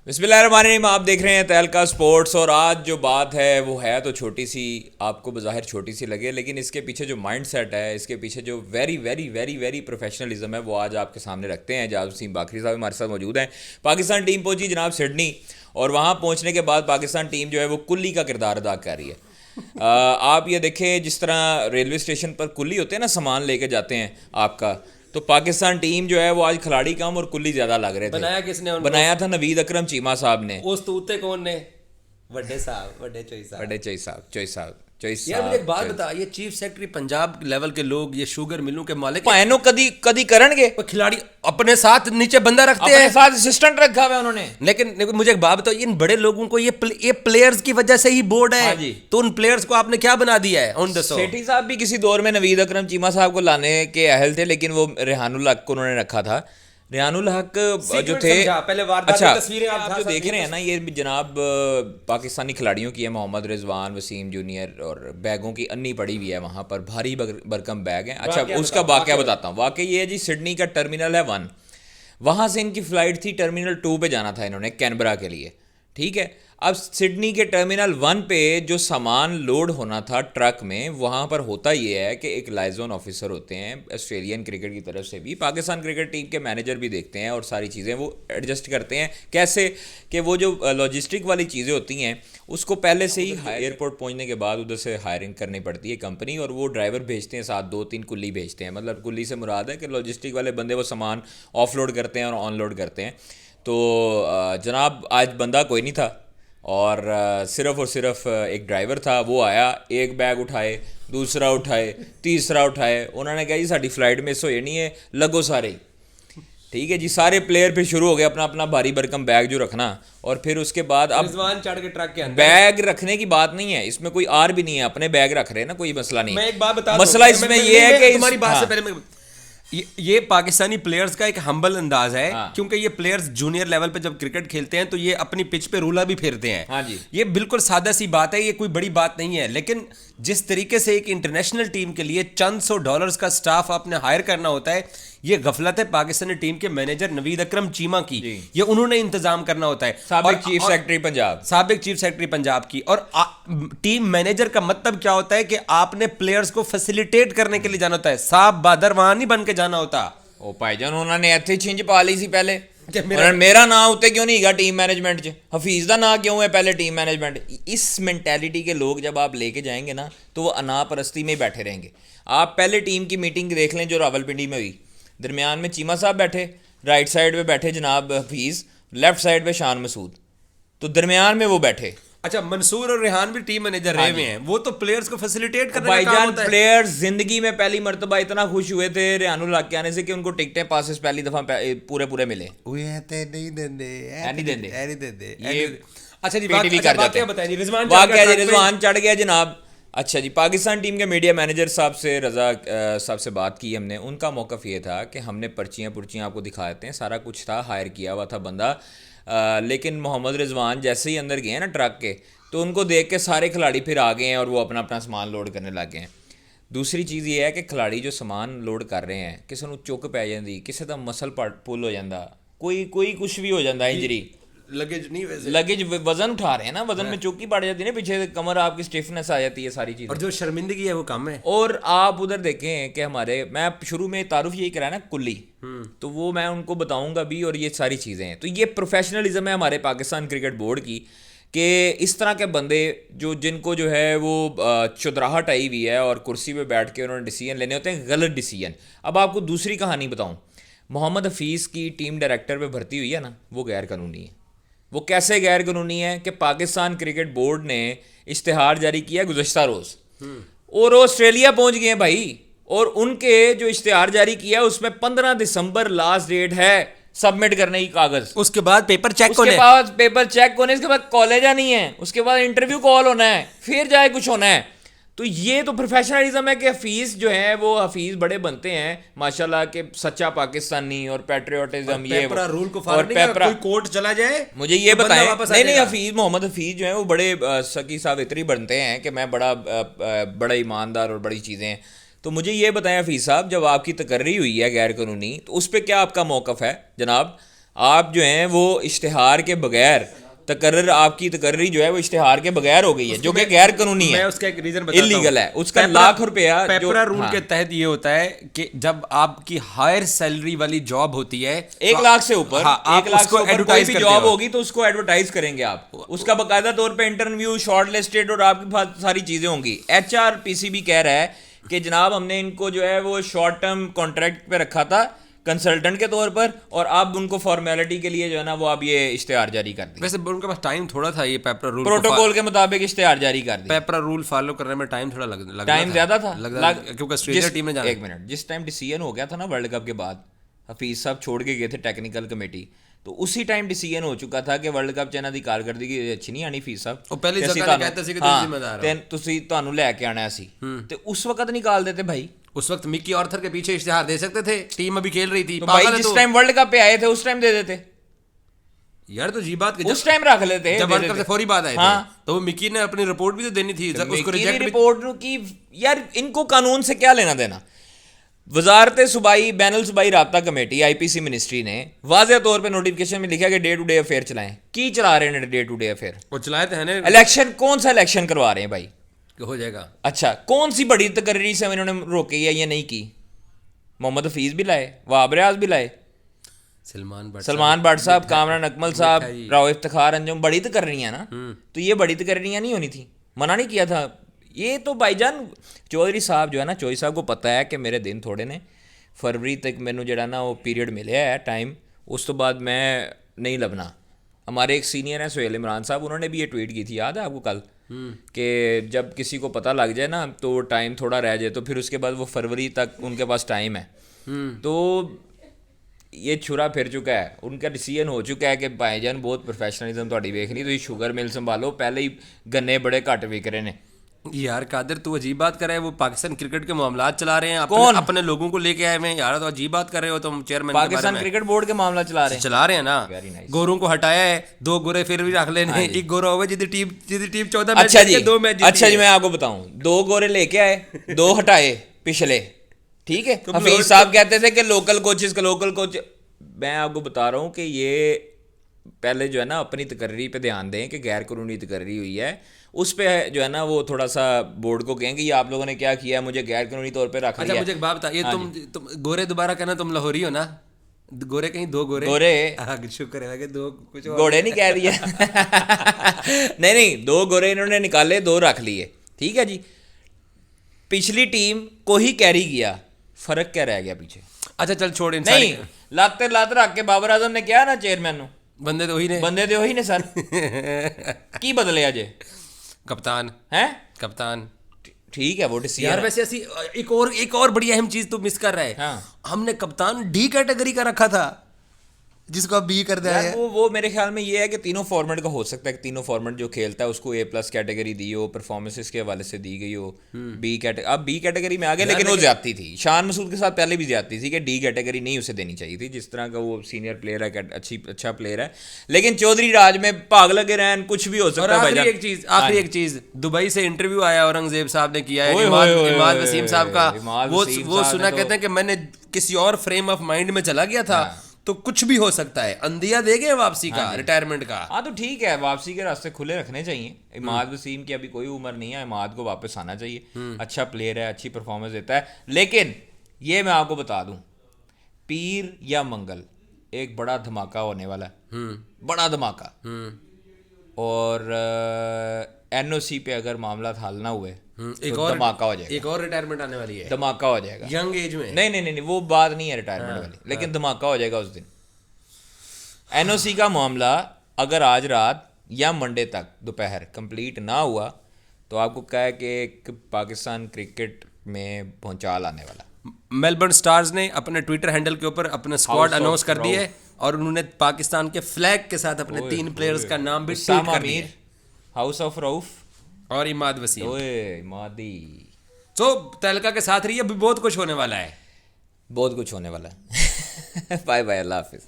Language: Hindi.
बिस्मिल्लाहिर्रहमानिर्रहीम। आप देख रहे हैं तहलका स्पोर्ट्स। और आज जो बात है वो है तो छोटी सी, आपको बज़ाहिर छोटी सी लगे, लेकिन इसके पीछे जो माइंड सेट है, इसके पीछे जो very very very very professionalism है, वो आज आपके सामने रखते हैं। एजाज वसीम बाकरी साहब हमारे साथ मौजूद हैं। पाकिस्तान टीम पहुंची जनाब सिडनी, और वहाँ पहुँचने के बाद पाकिस्तान टीम जो है वो कुल्ली का किरदार अदा कर रही है। आप ये देखें, जिस तरह रेलवे स्टेशन पर कुल्ली होते हैं ना, सामान लेके जाते हैं आपका, तो पाकिस्तान टीम जो है वो आज खिलाड़ी कम और कुल्ली ज़्यादा लग रहे थे। बनाया किसने उनको? बनाया था नवीद अकरम चीमा साहब ने। उस तूते कौन ने? वड्डे साहब, वड्डे चोई साहब। बड़े चोई साहब, चोई साहब, चोई यार मुझे एक बात साहब। बता, ये चीफ सेक्रेटरी पंजाब लेवल के लोग, ये शुगर मिलों के मालिक, पायनो कदी कदी करनगे, वो खिलाड़ी अपने साथ नीचे बंदा रखते अपने हैं। साथ असिस्टेंट रखा हुआ है उन्होंने। लेकिन मुझे एक बात बताओ, इन बड़े लोगों को ये प्लेयर्स की वजह से ही बोर्ड है। हाँ जी। तो उन प्लेयर्स को आपने क्या बना दिया है? ऑन द सो सेठी साहब भी किसी दौर में नवीद अकरम चीमा साहब को लाने के अहल थे, लेकिन वो रेहानुल हक को उन्होंने रखा था। रेहानुल हक जो थे, पहले वारदात की अच्छा, तस्वीरें आप जो देख रहे हैं ना, ये जनाब पाकिस्तानी खिलाड़ियों की है। मोहम्मद रिजवान, वसीम जूनियर, और बैगों की अन्नी पड़ी हुई है वहाँ पर, भारी भरकम बैग हैं। अच्छा, उसका वाकया बताता हूँ। वाकई ये है जी, सिडनी का टर्मिनल है 1, वहाँ से इनकी फ़्लाइट थी टर्मिनल 2 पे जाना था इन्होंने, कैनबरा के लिए। ठीक है, अब सिडनी के टर्मिनल 1 पे जो सामान लोड होना था ट्रक में, वहाँ पर होता ये है कि एक लाइजोन ऑफिसर होते हैं, ऑस्ट्रेलियन क्रिकेट की तरफ से भी, पाकिस्तान क्रिकेट टीम के मैनेजर भी देखते हैं, और सारी चीज़ें वो एडजस्ट करते हैं। कैसे कि वो जो लॉजिस्टिक वाली चीज़ें होती हैं, उसको पहले से ही एयरपोर्ट पहुंचने के बाद उधर से हायरिंग करनी पड़ती है कंपनी, और वो ड्राइवर भेजते हैं साथ, 2-3 कुल्ली भेजते हैं। मतलब कुल्ली से मुराद है कि लॉजिस्टिक वाले बंदे वो सामान ऑफलोड करते हैं और ऑनलोड करते हैं। तो जनाब आज बंदा कोई नहीं था, और सिर्फ़ और सिर्फ एक ड्राइवर था। वो आया, एक बैग उठाए, दूसरा उठाए, तीसरा उठाए। उन्होंने कहा जी साड़ी फ़्लाइट मिस हो जानी है, लगो सारे ही। ठीक है जी, सारे प्लेयर फिर शुरू हो गए अपना अपना भारी भरकम बैग जो रखना। और फिर उसके बाद अब रिजवान चढ़ के ट्रक के अंदर। बैग रखने की बात नहीं है इसमें, कोई आर भी नहीं है, अपने बैग रख रहे हैं ना, कोई मसला नहीं। मैं एक बात बता दूं, मसला इसमें ये है कि तुम्हारी बात से हाँ, पहले ये पाकिस्तानी प्लेयर्स का एक हम्बल अंदाज है। हाँ। क्योंकि ये प्लेयर्स जूनियर लेवल पे जब क्रिकेट खेलते हैं तो ये अपनी पिच पे रूला भी फेरते हैं। हाँ जी। ये बिल्कुल सादा सी बात है, ये कोई बड़ी बात नहीं है। लेकिन जिस तरीके से एक इंटरनेशनल टीम के लिए चंद $100 का स्टाफ आपने हायर करना होता है, ये गफलत है पाकिस्तानी टीम के मैनेजर नवीद अकरम चीमा की। ये उन्होंने इंतजाम करना होता है। साबिक चीफ सेक्रेटरी पंजाब, साबिक चीफ सेक्रेटरी पंजाब की। और टीम मैनेजर का मतलब क्या होता है कि आपने प्लेयर्स को फैसिलिटेट करने के लिए जाना होता है। साहब बादर वहां नहीं बन के जाना होता। ओ भाईजान, उन्होंने ਇੱਥੇ छिंज पा ली सी पहले। मेरा नाम उत्ते क्यों नहीं गा टीम मैनेजमेंट च? हफीज़ का नाम क्यों है पहले टीम मैनेजमेंट? इस मेंटालिटी के लोग जब आप लेके जाएंगे ना, तो वो अनापरस्ती में ही बैठे रहेंगे। आप पहले टीम की मीटिंग देख लें जो रावलपिंडी में हुई। दरमियान में चीमा साहब बैठे, राइट साइड पे बैठे जनाब हफीज़, लेफ्ट साइड पे शान मसूद, तो दरमियान में वो बैठे। अच्छा, मंसूर और रेहान भी टीम मैनेजर रहे हुए हैं। वो तो प्लेयर्स को फैसिलिटेट करने का काम भाईजान, होता है। प्लेयर्स जिंदगी में पहली मरतबा इतना खुश हुए थे रेहानुल हक के आने से कि उनको टिकटें पासेस पहली दफा पूरे मिले। नहीं देंदे, नहीं देंदे। नहीं देंदे। ये अच्छा जी, PTV कर जाते वाकया हैं। बताइए। रिजवान वाकया जी, रिजवान चढ़ गया जनाब। अच्छा जी, पाकिस्तान टीम के मीडिया मैनेजर साहब से, रज़ा साहब से बात की हमने। उनका मौक़िफ़ ये था कि हमने पर्चियाँ आपको दिखा देते हैं, सारा कुछ था, हायर किया हुआ था बंदा। लेकिन मोहम्मद रिजवान जैसे ही अंदर गए ना ट्रक के, तो उनको देख के सारे खिलाड़ी फिर आ गए हैं और वो अपना अपना सामान लोड करने लग गए हैं। दूसरी चीज़ ये है कि खिलाड़ी जो सामान लोड कर रहे हैं, किसी को चुक पै जाती, किसी का मसल पुल हो जाता, कोई कुछ भी हो जाता, इंजरी। लगेज नहीं, वैसे लगेज वजन उठा रहे हैं ना, वजन में चौकी पड़ जाती है ना, पीछे कमर आपकी स्टिफनेस आ जाती है, सारी चीज़। और जो शर्मिंदगी है वो कम है। और आप उधर देखें कि मैं शुरू में तारुफ यही कराया ना कुल्ली, तो वो मैं उनको बताऊंगा भी, और ये सारी चीज़ें हैं। तो ये प्रोफेशनलिज्म है हमारे पाकिस्तान क्रिकेट बोर्ड की, कि इस तरह के बंदे जिनको जो है वो चुदराहट आई हुई है और कुर्सी पे बैठ के उन्होंने डिसीजन लेने होते हैं, गलत डिसीजन। अब आपको दूसरी कहानी बताऊं, मोहम्मद हफीज़ की टीम डायरेक्टर पे भर्ती हुई है ना, वो गैर कानूनी है। वो कैसे गैर कानूनी है कि पाकिस्तान क्रिकेट बोर्ड ने इश्तिहार जारी किया गुज़श्ता रोज़, और वो ऑस्ट्रेलिया पहुंच गए हैं भाई, और उनके जो इश्तिहार जारी किया उसमें 15 दिसंबर लास्ट डेट है सबमिट करने की कागज। उसके बाद पेपर चेक उसके बाद पेपर चेक होने, इसके बाद कॉलेज नहीं है, उसके बाद इंटरव्यू कॉल होना है, फिर जाए कुछ होना है। तो ये तो प्रोफेशनलिज्म है कि हफीज़ जो है वो हफीज़ बड़े बनते हैं माशाल्लाह के, सच्चा पाकिस्तानी और पैट्रियोटिज्म, ये रूल को और कोई कोर्ट चला जाए। मुझे ये तो बताएं, नहीं जाएगा। हफीज़, मोहम्मद हफीज़ जो है वो बड़े सकी सावित्री बनते हैं कि मैं बड़ा ईमानदार और बड़ी चीज़ें हैं। तो मुझे ये बताएं हफीज़ साहब, जब आपकी तकर्री हुई है गैर कानूनी, तो उस पर क्या आपका मौक़िफ़ है जनाब? आप जो हैं वो इश्तिहार के बगैर तकर्रर, आपकी तकर्री जो है वो इश्तिहार के बगैर हो गई है, जो कि गैर कानूनी है, मैं उसका एक रीजन बताता हूं। इलीगल है, उसका लाख रुपया पेपरा रूल के तहत ये होता है कि जब आपकी हायर सैलरी वाली जॉब होती है 1 लाख से ऊपर, हाँ, आप 1 लाख उसको से ऊपर कोई एडवर्टाइज भी करते जॉब हो। होगी तो उसको एडवर्टाइज करेंगे आप, उसका बाकायदा तौर पे इंटरव्यू, शॉर्ट लिस्टेड और आपके पास सारी चीजें होंगी। HRPCB कह रहा है कि जनाब हमने इनको जो है वो शॉर्ट टर्म कॉन्ट्रैक्ट पे रखा था कंसल्टेंट के तौर पर, और अब उनको फॉर्मेलिटी के लिए जो है ना वो अब ये इश्तिहार जारी कर दी। वैसे उनके पास टाइम थोड़ा था ये पेपरा रूल प्रोटोकॉल के मुताबिक इश्तिहार जारी कर दी। पेपरा रूल फॉलो करने में टाइम थोड़ा लग टाइम ज्यादा था क्योंकि ऑस्ट्रेलिया टीम में जाना। एक मिनट, जिस टाइम डिसीजन हो गया था ना वर्ल्ड कप के बाद, हफीज साहब छोड़ के गए थे टेक्निकल कमेटी, तो उसी टाइम डिसीजन हो चुका था कि वर्ल्ड कप चैनल ਦੀ ਕਾਰਗਰਦਗੀ अच्छी नहीं आनी ਫੀਸ ਸਾਹਿਬ, ਉਹ ਪਹਿਲੀ ਜਗ੍ਹਾ ਨੇ कहते ਸੀ कि ਤੁਸੀਂ ਜ਼ਿੰਮੇਦਾਰ ਹੋ, ਤੁਸੀਂ ਤੁਹਾਨੂੰ ਲੈ ਕੇ ਆਣਾ ਸੀ, ਤੇ ਉਸ ਵਕਤ ਨਿਕਾਲ देते भाई। उस वक्त मिकी ऑर्थर के पीछे इश्तिहार दे सकते थे, टीम अभी खेल रही थी। तो भाई जिस टाइम वर्ल्ड कप पे आए थे उस टाइम दे देते यार, तो जी बात उस टाइम रख लेते, जब वर्ल्ड कप से फौरी बाद आए थे तो वो मिकी ने अपनी रिपोर्ट भी तो देनी थी, उसको रिजेक्ट रिपोर्ट की। यार इनको कानून से क्या लेना देना। वजारत सूबाई बैनुल सूबाई राब्ता कमेटी IPC मिनिस्ट्री ने वाज़ेह तौर पे नोटिफिकेशन में लिखा कि डे टू डे अफेयर चलाएं। की चला रहे हैं डे टू डे अफेयर? वो चलाए थे ना इलेक्शन, कौन सा इलेक्शन करवा रहे हैं भाई? हो जाएगा। अच्छा, कौन सी बड़ी तकर्री से इन्होंने रोकी है या नहीं की? मोहम्मद हफीज भी लाए, वहाब रियाज भी लाए, सलमान भट्ट साहब, कामरान अकमल साहब, राव इफ्तिखार अंजुम, बड़ी तकर्रियाँ ना। तो ये बड़ी तकर्रियाँ नहीं होनी थी, मना नहीं किया था ये। तो भाईजान चौधरी साहब जो है ना, चौधरी साहब को पता है कि मेरे दिन थोड़े ने, फरवरी तक मैनू जड़ा ना वो पीरियड मिले है टाइम, उस तो बाद मैं नहीं लभना। हमारे एक सीनियर हैं सुहेल इमरान साहब, उन्होंने भी ये ट्वीट की थी, याद है आपको कल, कि जब किसी को पता लग जाए ना तो टाइम थोड़ा रह जाए तो फिर उसके बाद वो फरवरी तक उनके पास टाइम है। तो ये छुरा फिर चुका है, उनका डिसीजन हो चुका है कि भाईजान बहुत प्रोफेशनलिज्म ਤੁਹਾਡੀ ਵੇਖ ਲਈ, ਤੁਸੀਂ शुगर मिल संभालो, पहले ही गन्ने बड़े घट विक रहे ने। यार कादिर, तू अजीब बात कर रहा है, वो पाकिस्तान क्रिकेट के मामला चला रहे हैं, अपने लोगों को लेके आए हुए हैं। यार तो अजीब बात कर रहे हो तुम, चेयरमैन पाकिस्तान क्रिकेट बोर्ड के मामला चला रहे हैं ना। गोरों को हटाया है, 2 गोरे फिर भी रख लेने, एक गोरा होगा जिसकी टीम 14 मैच अच्छा जी, 2 मैच जीती। अच्छा जी, मैं आपको बताऊं, 2 गोरे लेके आए, 2 हटाए पिछले, ठीक है। हफीज साहब कहते थे कि लोकल कोच, मैं आपको बता रहा हूँ कि ये पहले जो है ना अपनी तकर्री पे ध्यान दें कि गैर कानूनी तकर्री हुई है, उस पे जो है ना वो थोड़ा सा बोर्ड को कहें कि ये आप लोगों ने क्या किया है, मुझे गैर कानूनी तौर पे रख लिया। अच्छा मुझे एक बात बता, ये तुम गोरे दोबारा कहना, तुम लाहौरी हो ना? गोरे कहीं 2 गोरे शुक्र है कि 2 कुछ गोरे नहीं कह दिया नहीं 2 गोरे इन्होंने निकाले, 2 रख लिए, ठीक है जी। पिछली टीम को ही कैरी किया, फर्क क्या रह गया पीछे? अच्छा चल छोड़, नहीं लाते लात रख के बाबर आजम ने क्या ना चेयरमैन बंदे तो वही ने सर की बदले अजे कप्तान हैं, कप्तान ठीक है वो डिसीजन। यार वैसे ऐसी एक और बड़ी अहम चीज तू मिस कर रहा है। हाँ। हमने कप्तान D कैटेगरी का रखा था, जिसको अब B कर दिया है। वो मेरे ख्याल में ये है कि तीनों फॉर्मेट का हो सकता है कि तीनों फॉर्मेट जो खेलता है उसको A+ कैटेगरी दी हो, परफॉर्मेंसेस के हवाले से दी गई हो। अब B कैटेगरी में आ गया, लेकिन वो ज्यादती थी। शान मसूद के साथ पहले भी ज्यादती थी कि D कैटेगरी नहीं उसे देनी चाहिए थी, जिस तरह का वो सीनियर प्लेयर है, अच्छा प्लेयर है, लेकिन चौधरी राज में भाग लगे रहन, कुछ भी हो सकता है। आखिरी एक चीज, दुबई से इंटरव्यू आया औरंगजेब साहब ने किया है इमाद वसीम साहब का, वो सुना कहते हैं कि मैंने किसी और फ्रेम ऑफ माइंड में चला गया था, तो कुछ भी हो सकता है। अंदिया दे गए वापसी का, रिटायरमेंट का। हाँ तो ठीक है, वापसी के रास्ते खुले रखने चाहिए। इमाद वसीम की अभी कोई उम्र नहीं है, इमाद को वापस आना चाहिए, अच्छा प्लेयर है, अच्छी परफॉर्मेंस देता है। लेकिन ये मैं आपको बता दूं, पीर या मंगल एक बड़ा धमाका होने वाला है, बड़ा धमाका। और NOC पे अगर मामला हल ना हुए तो धमाका हो जाएगा। एक और रिटायरमेंट आने वाली है, धमाका हो जाएगा यंग एज में। नहीं वो बात नहीं है रिटायरमेंट वाली, लेकिन धमाका हो जाएगा उस दिन। NOC का मामला अगर आज रात या मंडे तक दोपहर कंप्लीट ना हुआ तो आपको क्या है कि एक पाकिस्तान क्रिकेट में भूचाल आने वाला। मेलबर्न स्टार्स ने अपने ट्विटर हैंडल के ऊपर अपना स्क्वाड अनाउंस कर दिया है, और उन्होंने पाकिस्तान के फ्लैग के साथ अपने 3 प्लेयर्स का नाम भी ट्वीट कर दिया, हाउस ऑफ रऊफ और इमाद वसीम। ओए इमादी, तो तहलका के साथ रही, अभी बहुत कुछ होने वाला है, बहुत कुछ होने वाला है। बाय बाय, अल्लाह हाफिज।